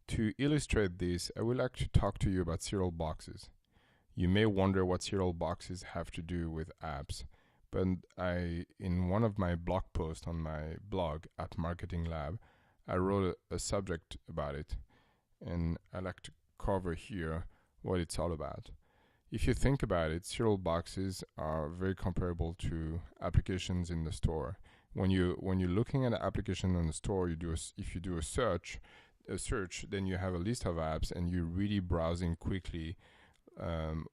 To illustrate this, I would like to talk to you about serial boxes. You may wonder what serial boxes have to do with apps, but in one of my blog posts on my blog at Marketing Lab, I wrote a subject about it, and I like to cover here what it's all about. If you think about it, serial boxes are very comparable to applications in the store. When you're looking at an application in the store, if you do a search, then you have a list of apps, and you're really browsing quickly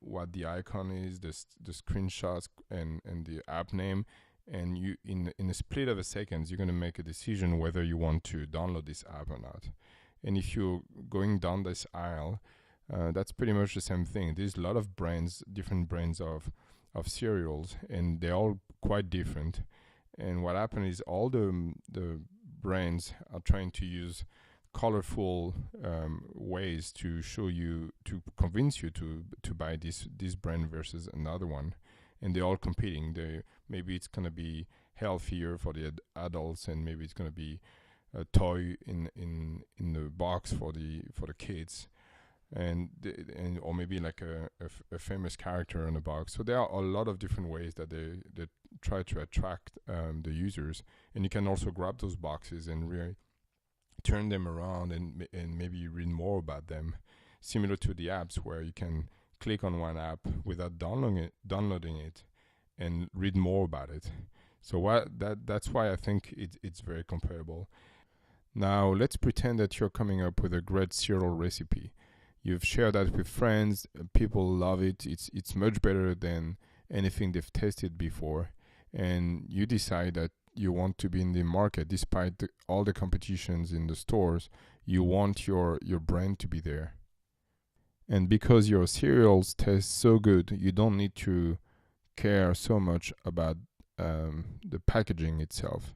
what the icon is, the screenshots, and the app name, and you in a split of a second, you're going to make a decision whether you want to download this app or not. And if you're going down this aisle, that's pretty much the same thing. There's a lot of brands, different brands of cereals, and they're all quite different. And what happened is all the brands are trying to use colorful ways to convince you to buy this brand versus another one, and they're all competing. Maybe it's gonna be healthier for the adults, and maybe it's gonna be a toy in the box for the kids, or maybe like a famous character in the box. So there are a lot of different ways that they try to attract the users, and you can also grab those boxes and really turn them around and maybe read more about them, similar to the apps where you can click on one app without downloading it and read more about it. So that's why I think it's very comparable. Now let's pretend that you're coming up with a great cereal recipe. You've shared that with friends, people love it, it's much better than anything they've tasted before, and you decide that you want to be in the market despite all the competitions in the stores. You want your brand to be there. And because your cereals taste so good, you don't need to care so much about the packaging itself.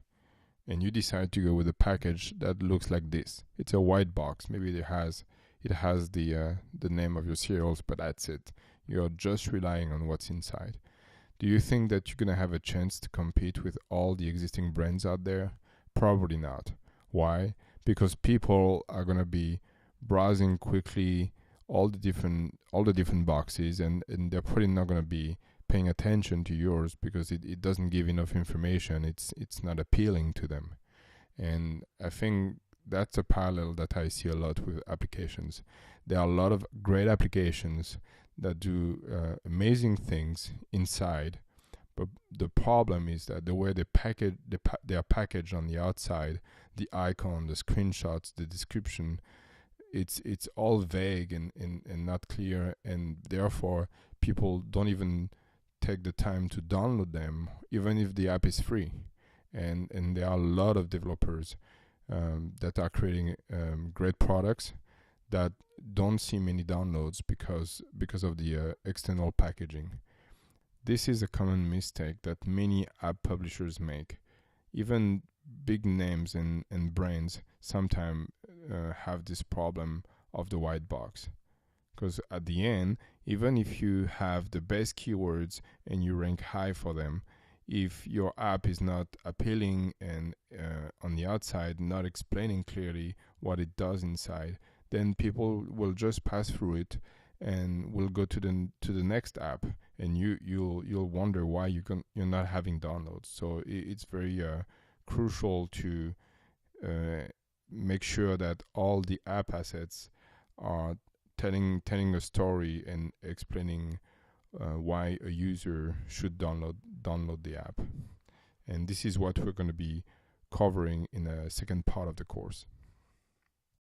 And you decide to go with a package that looks like this. It's a white box. Maybe it has the name of your cereals, but that's it. You're just relying on what's inside. Do you think that you're going to have a chance to compete with all the existing brands out there? Probably not. Why? Because people are going to be browsing quickly all the different boxes, and they're probably not going to be paying attention to yours because it doesn't give enough information. It's not appealing to them. And I think that's a parallel that I see a lot with applications. There are a lot of great applications that do amazing things inside, but the problem is that the way they are packaged on the outside, the icon, the screenshots, the description, it's all vague and not clear, and therefore people don't even take the time to download them, even if the app is free. And there are a lot of developers that are creating great products that don't see many downloads because of the external packaging. This is a common mistake that many app publishers make. Even big names and brands sometimes have this problem of the white box. Because at the end, even if you have the best keywords and you rank high for them, if your app is not appealing and on the outside, not explaining clearly what it does inside, then people will just pass through it and will go to the next app, and you'll wonder why you're not having downloads. So it's very crucial to make sure that all the app assets are telling a story and explaining why a user should download the app. And this is what we're going to be covering in the second part of the course.